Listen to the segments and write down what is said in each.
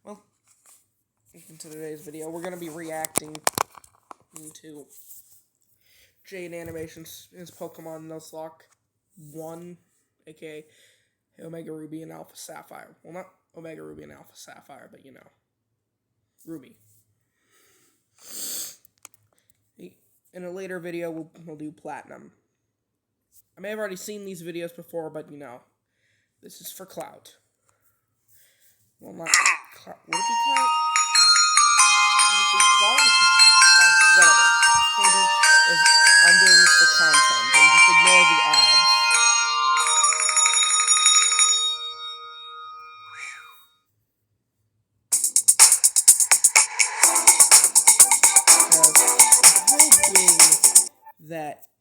Well, into today's video, we're gonna be reacting to Jaidenanimations' Pokemon Nuzlocke 1, aka Omega Ruby and Alpha Sapphire. Well, not Omega Ruby and Alpha Sapphire, but Ruby. In a later video, we'll do Platinum. I may have already seen these videos before, but this is for clout. Well, not clout. Would it be clout? Would it be clout? Whatever. I'm doing this for content, and just ignore the ads.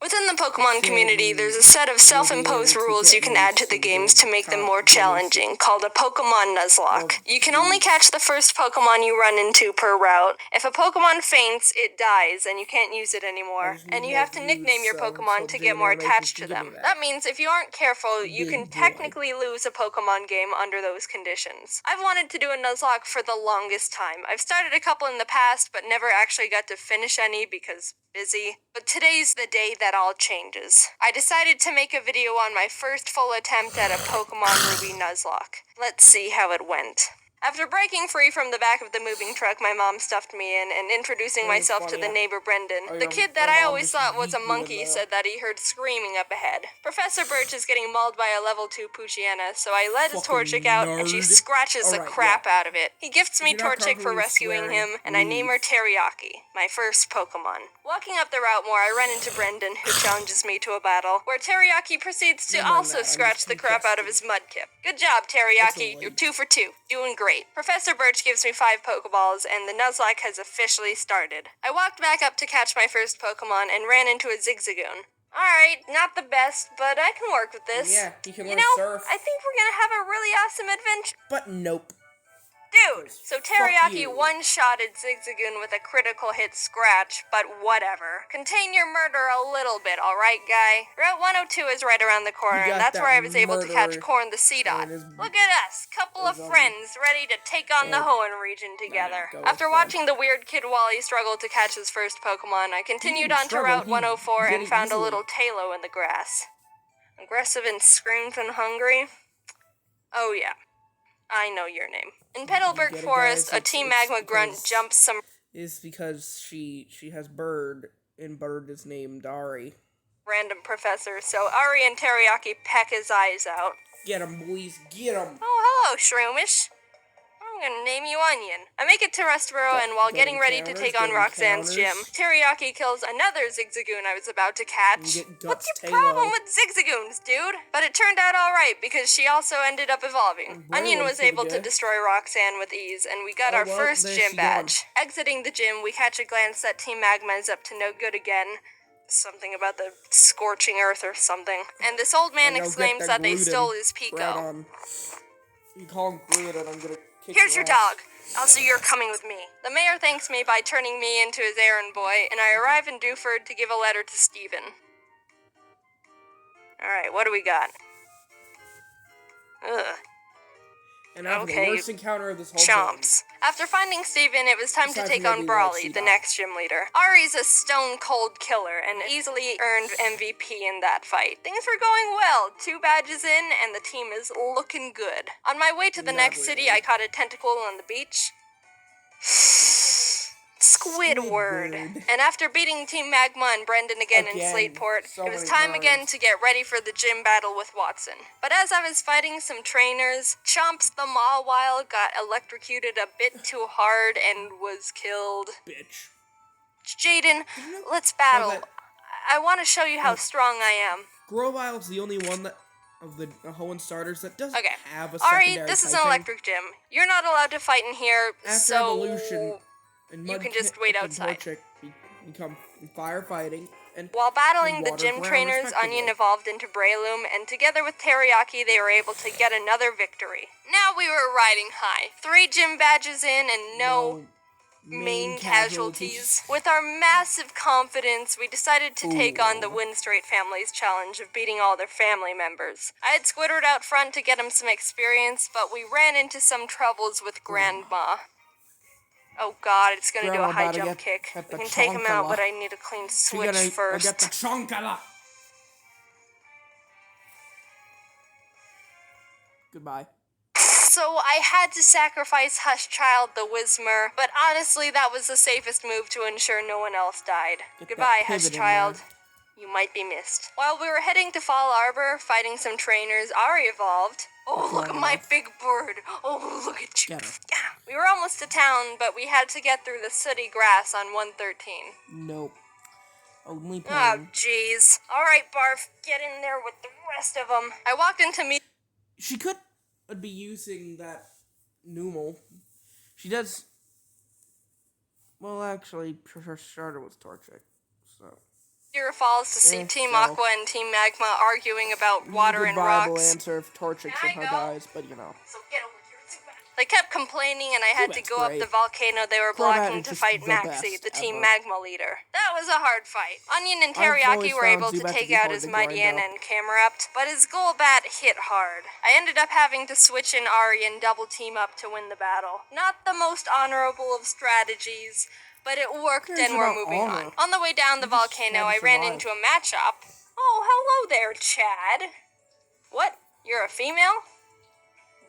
Within the Pokemon community, there's a set of self-imposed rules you can add to the games to make them more challenging, called a Pokemon nuzlocke. You can only catch the first Pokemon you run into per route. If a Pokemon faints, it dies, and you can't use it anymore. And you have to nickname your Pokemon to get more attached to them. That means if you aren't careful, you can technically lose a Pokemon game under those conditions. I've wanted to do a nuzlocke for the longest time. I've started a couple in the past, but never actually got to finish any because busy. But today's the day that all changes. I decided to make a video on my first full attempt at a Pokemon Ruby nuzlocke. Let's see how it went. After breaking free from the back of the moving truck my mom stuffed me in and introducing myself to the neighbor Brendan, the kid that I always thought was a monkey said that he heard screaming up ahead. Professor Birch is getting mauled by a level 2 Poochyena, so I let his Torchic out and she scratches the crap out of it. He gifts me Torchic for rescuing him, and I name her Teriyaki, my first Pokemon. Walking up the route more, I run into Brendan, who challenges me to a battle, where Teriyaki proceeds to also scratch the crap out of his Mudkip. Good job, Teriyaki. You're 2 for 2. Doing great. Professor Birch gives me 5 Pokeballs, and the nuzlocke has officially started. I walked back up to catch my first Pokemon and ran into a Zigzagoon. Alright, not the best, but I can work with this. Yeah, you can learn surf. I think we're gonna have a really awesome adventure. But nope. Dude, so Teriyaki one-shotted Zigzagoon with a critical hit scratch, but whatever. Contain your murder a little bit, alright, guy? Route 102 is right around the corner, and that's where I was able to catch Corn the Seedot. Look at us, couple of friends ready to take on the Hoenn region together. After watching the weird Kid Wally struggle to catch his first Pokemon, I continued on to Route 104 and found a little Tailo in the grass. Aggressive and screamed when hungry? Oh yeah. I know your name. In Petalburg Forest, a Team Magma grunt jumps some... Is because she has Bird, and Bird is named Ari. Random professor, so Ari and Teriyaki peck his eyes out. Get him, boys, get him! Oh, hello, Shroomish. I'm gonna name you Onion. I make it to Restboro, and while getting ready to take on Roxanne's gym, Teriyaki kills another Zigzagoon I was about to catch. What's your problem with Zigzagoons, dude? But it turned out alright, because she also ended up evolving. Onion was able to destroy Roxanne with ease, and we got our first gym badge. Exiting the gym, we catch a glance that Team Magma is up to no good again. Something about the scorching earth or something. And this old man exclaims that they stole his Pico. You call him Groot, and I'm gonna... Here's your dog. Also, you're coming with me. The mayor thanks me by turning me into his errand boy, and I arrive in Dewford to give a letter to Stephen. Alright, what do we got? Ugh. And after the worst encounter of this whole Chomps. After finding Stephen, it was time to take on Brawly, the next gym leader. Ari's a stone-cold killer, and easily earned MVP in that fight. Things were going well. 2 badges in, and the team is looking good. On my way to the next city, I caught a tentacle on the beach. Squidward. And after beating Team Magma and Brendan again in Slateport, it was time again to get ready for the gym battle with Watson. But as I was fighting some trainers, Chomps the Mawile got electrocuted a bit too hard and was killed. Bitch. Jaden, let's battle. I want to show you how strong I am. Grovile's the only one that of the Hoenn starters that doesn't have a secondary Ari, this is an electric gym. You're not allowed to fight in here, after evolution, and you can just wait outside. Become firefighting. And while battling the gym trainers, Onion evolved into Breloom, and together with Teriyaki, they were able to get another victory. Now we were riding high. 3 gym badges in, and no main casualties. With our massive confidence, we decided to take on the Windstraight family's challenge of beating all their family members. I had Squidward out front to get him some experience, but we ran into some troubles with Grandma. Oh god, it's gonna do a high jump kick. We can take him out, but I need a clean switch first. Get the chonkala. Goodbye. So I had to sacrifice Hushchild the Whismer, but honestly that was the safest move to ensure no one else died. Goodbye, Hushchild. You might be missed. While we were heading to Fall Arbor, fighting some trainers, Ari evolved. Oh, look at my big bird. Oh, look at you. We were almost to town, but we had to get through the sooty grass on 113. Nope. Only pain. Oh, jeez. Alright, Barf, get in there with the rest of them. I walked into me. She could be using that Numal. She does. Well, actually, her starter was Torchic, so. Deer Falls to see Team Aqua and Team Magma arguing about water and rocks. Viable answer if Torchic somehow dies, but you know. So get over here. They kept complaining, and I had to go up the volcano they were blocking to fight Maxie, the Team Magma leader. That was a hard fight. Onion and Teriyaki were able to take out his Mightyena and Camerupt, but his Golbat hit hard. I ended up having to switch in Ari and double team up to win the battle. Not the most honorable of strategies, but it worked and we're moving on. On the way down the volcano, I ran into a Machop. Oh, hello there, Chad. What? You're a female?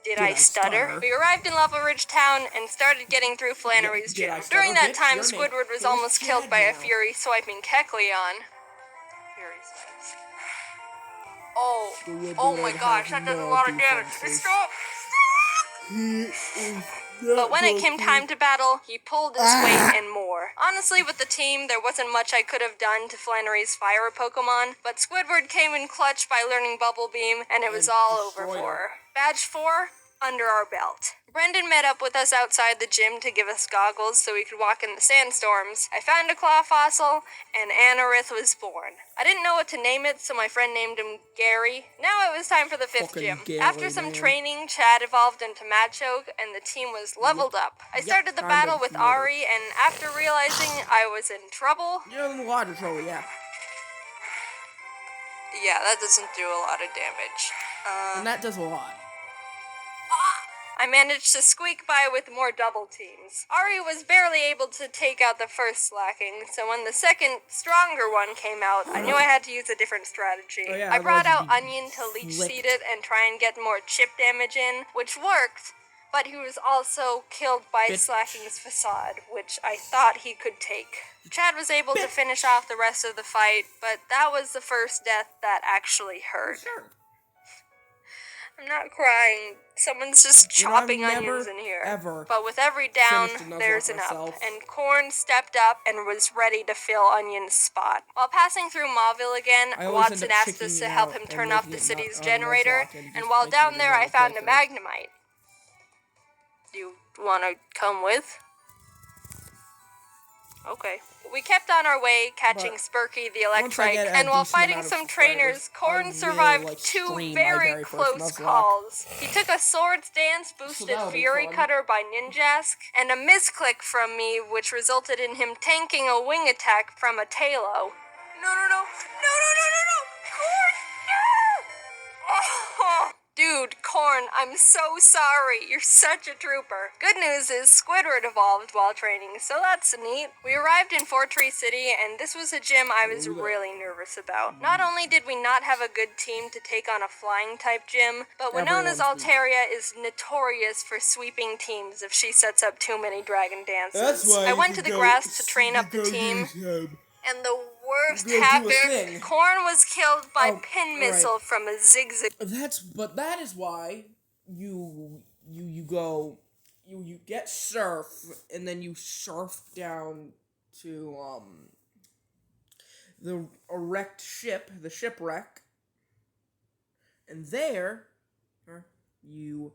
Did I stutter? We arrived in Lava Ridge Town and started getting through Flannery's gym. During that time, Squidward was almost killed by a Fury swiping Kecleon. Oh my gosh, that does a lot of damage. Stop! But when it came time to battle, he pulled his weight and more. Honestly, with the team, there wasn't much I could have done to Flannery's fire Pokemon, but Squidward came in clutch by learning Bubble Beam, and it was all over for her. Badge 4, under our belt. Brendan met up with us outside the gym to give us goggles so we could walk in the sandstorms. I found a claw fossil, and Anorith was born. I didn't know what to name it, so my friend named him Gary. Now it was time for the 5th gym. After some training, Chad evolved into Machoke, and the team was leveled up. I started the battle with Ari, and after realizing I was in trouble... You're in a lot of trouble, yeah. Yeah, that doesn't do a lot of damage. And that does a lot. I managed to squeak by with more double teams. Ari was barely able to take out the first slacking, so when the second, stronger one came out, I knew I had to use a different strategy. I brought out Onion to leech seed it and try and get more chip damage in, which worked, but he was also killed by Slacking's Facade, which I thought he could take. Chad was able to finish off the rest of the fight, but that was the first death that actually hurt. I'm not crying. Someone's just chopping onions in here. But with every down, there's an up. And Korn stepped up and was ready to fill Onion's spot. While passing through Mauville again, Watson asked us to help him turn off the city's generator. And while down there, I found a Magnemite. Do you want to come with? Okay. We kept on our way, catching Spurky the Electrike, and while fighting some trainers, Korn survived two very close calls. He took a Swords Dance boosted Fury Cutter by Ninjask, and a misclick from me, which resulted in him tanking a wing attack from a Tailo. No! Korn, no! Oh. Dude, Korn, I'm so sorry. You're such a trooper. Good news is Squidward evolved while training, so that's neat. We arrived in Fortree City, and this was a gym I was really nervous about. Not only did we not have a good team to take on a flying-type gym, but Winona's Altaria is notorious for sweeping teams if she sets up too many dragon dances. I went to the grass to train up the team, and the worst happened. Korn was killed by pin missile from a zigzag. That is why you get surf and then you surf down to the wrecked ship, the shipwreck, and there you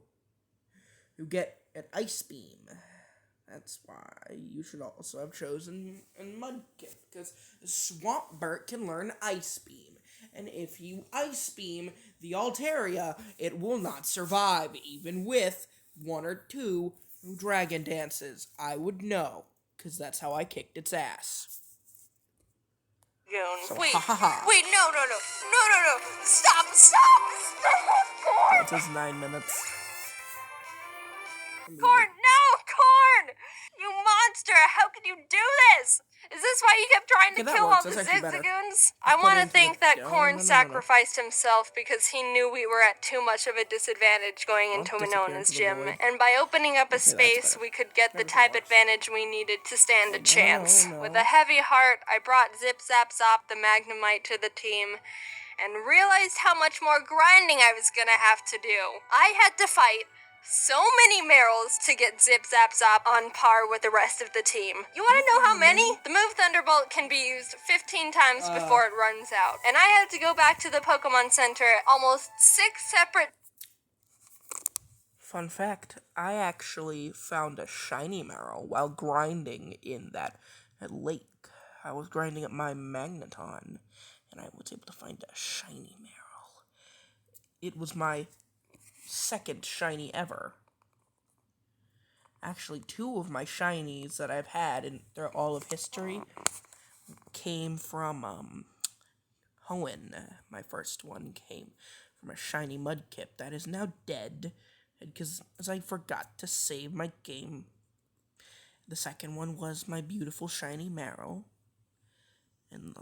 get an ice beam. That's why you should also have chosen a Mudkip, because Swampert can learn Ice Beam. And if you Ice Beam the Altaria, it will not survive, even with 1 or 2 Dragon Dances. I would know. Because that's how I kicked its ass. So, Wait, ha ha ha. wait, no. Stop. It says 9 minutes. Corn, no, Corn! You monster! How could you do this? Is this why you kept trying to Okay, that kill works. all the That's actually better. zigzagoons? Just I put want it to into think the- that No, Corn no. sacrificed himself because he knew we were at too much of a disadvantage going Don't into disappear Winona's into the gym, void. and by opening up a Okay, that's space, better. we could get the Everything type works. advantage we needed to stand a No, chance. no. With a heavy heart, I brought Zip Zap Zop the Magnemite to the team, and realized how much more grinding I was gonna have to do. I had to fight so many Merrills to get Zip Zap Zop on par with the rest of the team. You wanna know how many? The move Thunderbolt can be used 15 times before it runs out. And I had to go back to the Pokemon Center almost 6 separate... Fun fact, I actually found a shiny Merrill while grinding in that lake. I was grinding at my Magneton, and I was able to find a shiny Merrill. It was my second shiny ever. Actually, 2 of my shinies that I've had in all of history came from Hoenn. My first one came from a shiny Mudkip that is now dead because I forgot to save my game. The second one was my beautiful shiny Marrow. And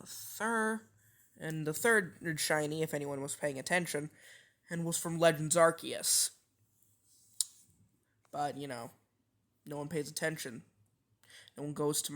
the third shiny, if anyone was paying attention, and was from Legends Arceus. But, no one pays attention. No one goes to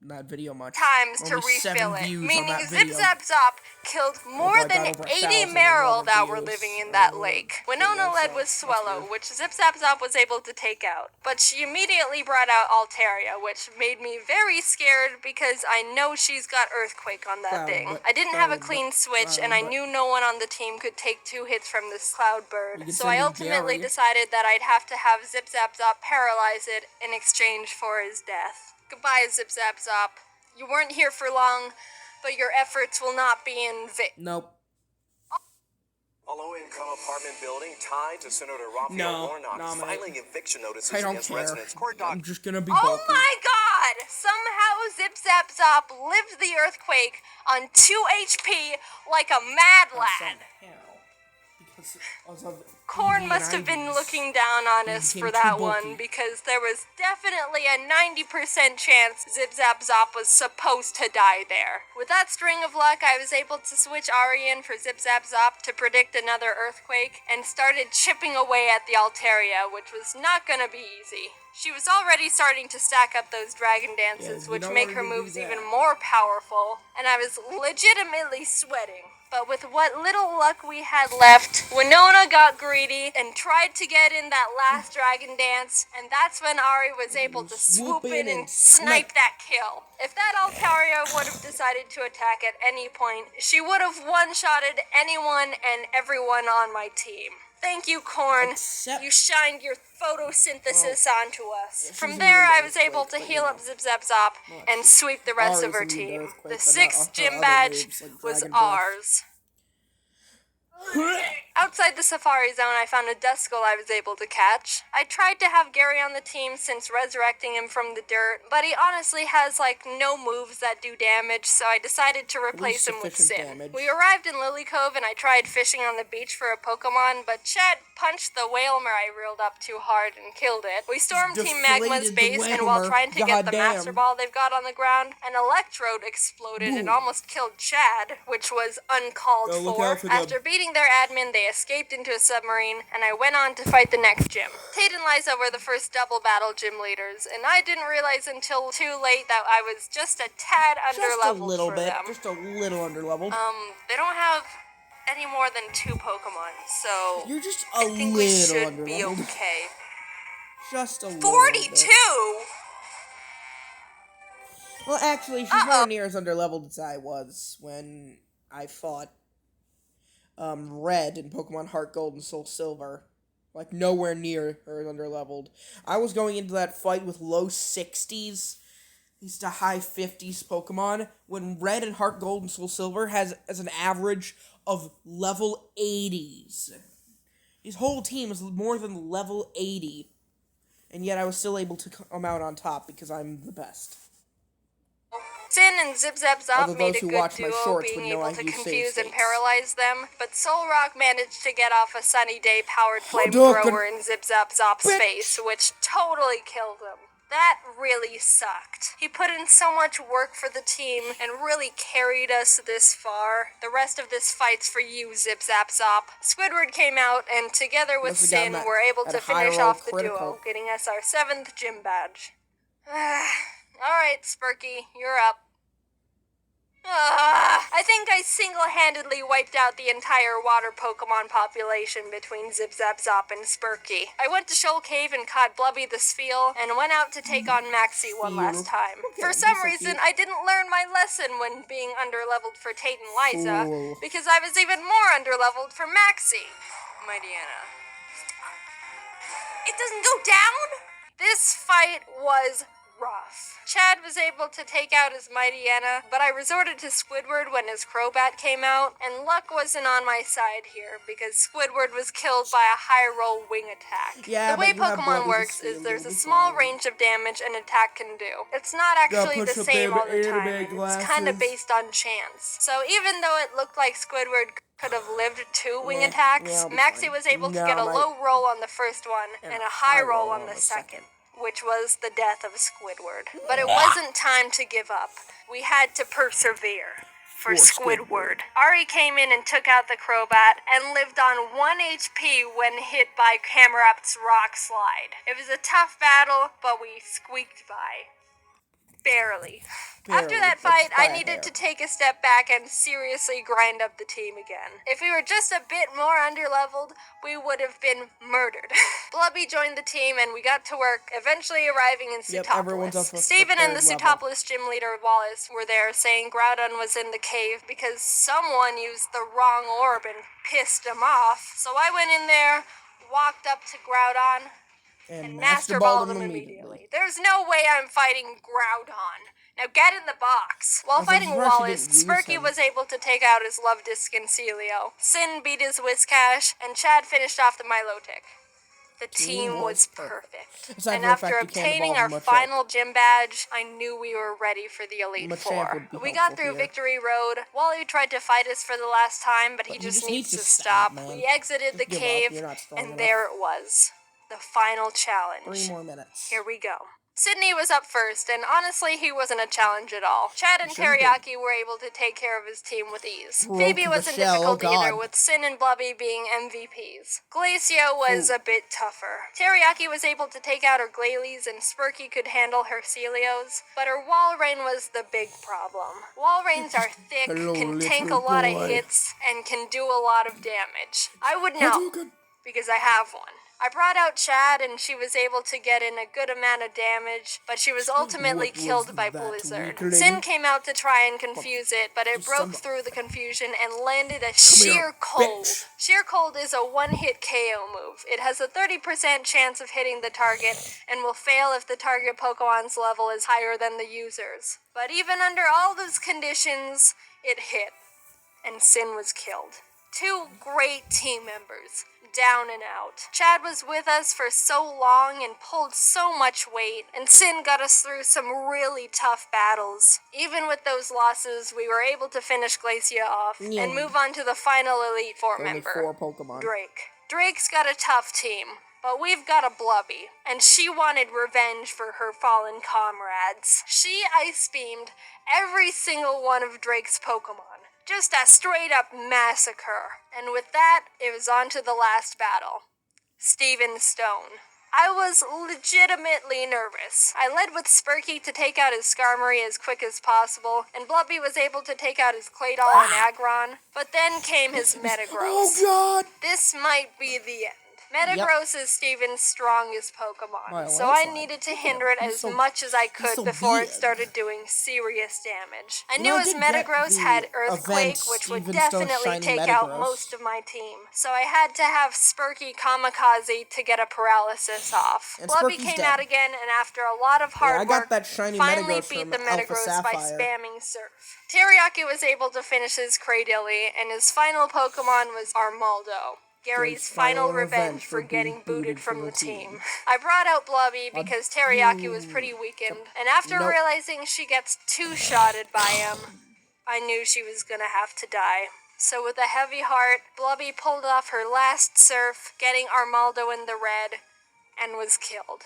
that video much. Times to Only 7 refill it, views on meaning that Zip video. Zap Zop killed more I got than over 80 1,000 Merrill other that were views. living in that lake. Winona video, led so with that's Swellow, weird. which Zip Zap Zop was able to take out. But she immediately brought out Altaria, which made me very scared because I know she's got Earthquake on that thing. I didn't have a clean switch, and I knew no one on the team could take 2 hits from this Cloud Bird. So I ultimately decided that I'd have to have Zip Zap Zop paralyze it in exchange for his death. Goodbye, Zip Zap Zop. You weren't here for long, but your efforts will not be in vain. Nope. A low-income apartment building tied to Senator Raphael No, Warnock mate. filing eviction notices I don't against care. residents. Court I'm just gonna be Oh bulky. my god! Somehow Zip Zap Zop lived the earthquake on 2 HP like a mad lad. Corn must have been looking down on us for that one, because there was definitely a 90% chance Zip Zap Zop was supposed to die there. With that string of luck, I was able to switch Ari in for Zip Zap Zop to predict another earthquake, and started chipping away at the Altaria, which was not gonna be easy. She was already starting to stack up those dragon dances, which make her moves even more powerful, and I was legitimately sweating. But with what little luck we had left, Winona got greedy and tried to get in that last dragon dance, and that's when Ari was able to swoop in and snipe that kill. If that Altaria would have decided to attack at any point, she would have one-shotted anyone and everyone on my team. Thank you, Corn. You shined your photosynthesis onto us. From there, I was able to heal up Zip Zap Zop and sweep the rest of her team. The 6th gym badge was ours. Outside the Safari Zone, I found a Duskull I was able to catch. I tried to have Gary on the team since resurrecting him from the dirt, but he honestly has, no moves that do damage, so I decided to replace him with Sim. We arrived in Lily Cove, and I tried fishing on the beach for a Pokemon, but Chad punched the Whalmer I reeled up too hard and killed it. We stormed Team Magma's base, and while trying to get the Master Ball they've got on the ground, an Electrode exploded and almost killed Chad, which was uncalled for. After beating their admin, they escaped into a submarine, and I went on to fight the next gym. Tate and Liza were the first double battle gym leaders, and I didn't realize until too late that I was just a tad underleveled for them. Just a little underleveled. They don't have any more than 2 Pokemon, so You're just I think we should be okay. Just a little 42? bit. Well, actually, she's nowhere near as underleveled as I was when I fought Red in Pokemon Heart Gold and Soul Silver. Nowhere near her underleveled. I was going into that fight with low 60s, at least to high 50s Pokemon, when Red and Heart Gold and Soul Silver has as an average of level 80s. His whole team is more than level 80. and yet I was still able to come out on top because I'm the best. Sin and Zip Zap Zop Although made those a who good watch my duo, shorts being would know able I to use save confuse and states. paralyze them, but Soul Rock managed to get off a Sunny Day powered Hadouken. flamethrower in Zip Zap Zop's Bitch. face, which totally killed him. That really sucked. He put in so much work for the team and really carried us this far. The rest of this fight's for you, Zip Zap Zop. Squidward came out, and together with Must've gotten Sin, that were able at to a high finish roll off the critical. duo, getting us our 7th gym badge. Alright, Spurky, you're up. I think I single-handedly wiped out the entire water Pokemon population between Zip Zap Zop and Spurky. I went to Shoal Cave and caught Blubby the Spheal, and went out to take on Maxie one last time. Okay, For some he's so reason, cute. I didn't learn my lesson when being underleveled for Tate and Liza, Fool. because I was even more underleveled for Maxie. Mightyena. It doesn't go down? This fight was rough. Chad was able to take out his Mightyena, but I resorted to Squidward when his Crobat came out, and luck wasn't on my side here, because Squidward was killed by a high roll wing attack. Yeah, the way but you have Pokemon Blubby the works is Spheal, there's you'll a be small fine. range of damage an attack can do. It's not actually the push up same them all the time, anime and it's kind of glasses. based on chance. So even though it looked like Squidward could have lived 2 wing Yeah, attacks, I'll be Maxie fine. was able to No, get a my- low roll on the first one and a high roll on the second, which was the death of Squidward. But it wasn't time to give up. We had to persevere. For Squidward. Ari came in and took out the Crobat and lived on 1 HP when hit by Camerupt's Rock Slide. It was a tough battle, but we squeaked by. Barely. After Barely, that but fight, by I a needed hair. to take a step back and seriously grind up the team again. If we were just a bit more underleveled, we would have been murdered. Blubby joined the team and we got to work, eventually arriving in Yep, everyone's up Sutopolis. for Stephen and the third level. Sutopolis gym leader Wallace were there saying Groudon was in the cave because someone used the wrong orb and pissed him off. So I went in there, walked up to Groudon, and Master Balled him immediately. There's no way I'm fighting Groudon. Now get in the box. While I'm fighting surprised she Wallace, didn't use Spurky him. was able to take out his Love Disc and Celio. Sin beat his Whiscash, and Chad finished off the Milotic. The team was perfect. Aside And from the after fact you can't obtaining evolve our Machamp. final gym badge, I knew we were ready for the Elite Machamp Four. would be We got helpful through here. Victory Road. Wally tried to fight us for the last time, but he just needs to stop. man. We exited the Just give up. cave, You're not strong and enough. there it was. The final 3 challenge. more minutes. Here we go. Sydney was up first, and honestly, he wasn't a challenge at all. Chad and shouldn't be. Teriyaki were able to take care of his team with ease. Broke Phoebe the wasn't shell, oh difficult either, God. with Sin and Blubby being MVPs. Glacio was Ooh. a bit tougher. Teriyaki was able to take out her Glalie, and Spurky could handle her Celios, but her Walrein was the big problem. Walreins are thick, Hello, can tank a little lot of boy. hits, and can do a lot of damage. I would know Hadouken. because I have one. I brought out Chad and she was able to get in a good amount of damage, but she was ultimately What was killed by that, Blizzard. weakling? Sin came out to try and confuse it, but it You broke son of a- through the confusion and landed a here, Sheer Cold. bitch. Sheer Cold is a one-hit KO move. It has a 30% chance of hitting the target and will fail if the target Pokemon's level is higher than the user's. But even under all those conditions, it hit, and Sin was killed. 2 great team members, down and out. Chad was with us for so long and pulled so much weight, and Sin got us through some really tough battles. Even with those losses, we were able to finish Glacia off Yeah. and move on to the final Elite Four Only member, 4 Pokemon. Drake. Drake's got a tough team, but we've got a Blubby, and she wanted revenge for her fallen comrades. She ice beamed every single one of Drake's Pokemon. Just a straight up massacre. And with that, it was on to the last battle. Steven Stone. I was legitimately nervous. I led with Spurky to take out his Skarmory as quick as possible, and Blubby was able to take out his Claydol and Aggron, but then came his Metagross. Oh God! This might be the end. Metagross is Steven's strongest Pokemon, Well, so that's I fine. needed to hinder it He's as so- much as I he's could so before it big. started doing serious damage. I You knew know, I his did get Metagross the had Earthquake, event which would Steven Stone's definitely shiny take out Metagross. most of my team, so I had to have Spurky Kamikaze to get a paralysis off. And Blubby Spurky's came dead. out again, and after a lot of hard I got work, that shiny finally Metagross beat from the Alpha Metagross by Sapphire. spamming Surf. Teriyaki was able to finish his Cradily, and his final Pokemon was Armaldo. Gary's final revenge for getting booted from the team. I brought out Blobby because Teriyaki was pretty weakened, and after realizing she gets two-shotted by him, I knew she was gonna have to die. So with a heavy heart, Blobby pulled off her last surf, getting Armaldo in the red, and was killed.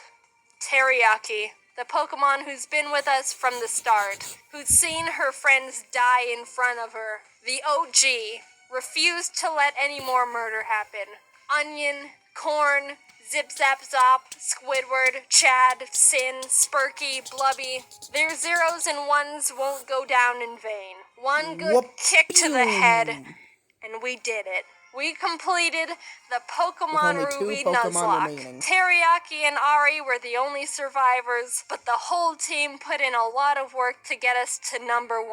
Teriyaki, the Pokemon who's been with us from the start, who's seen her friends die in front of her, the OG, refused to let any more murder happen. Onion, Corn, Zip Zap Zop, Squidward, Chad, Sin, Spurky, Blubby, their zeros and ones won't go down in vain. One good kick to the head, and we did it. We completed the Pokemon Ruby Nuzlocke. Teriyaki and Ari were the only survivors, but the whole team put in a lot of work to get us to number 1.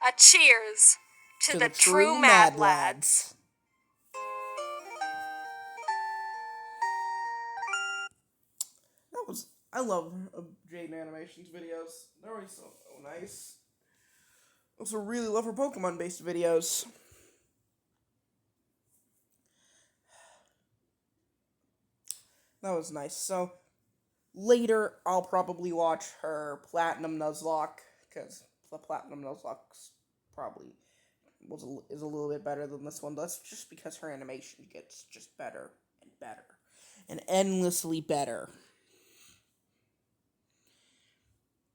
A cheers to the true Mad Lads. I love Jaidenanimations videos. They're always so nice. I also really love her Pokemon-based videos. That was nice. So, later, I'll probably watch her Platinum Nuzlocke, because the Platinum Nuzlocke's probably is a little bit better than this one. That's just because her animation gets just better and better. And endlessly better.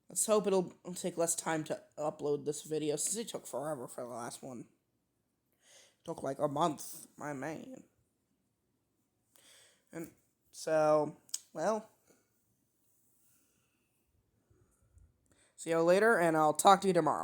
Let's hope it'll take less time to upload this video, since it took forever for the last one. It took like a month, my man. And so, well, see you later, and I'll talk to you tomorrow.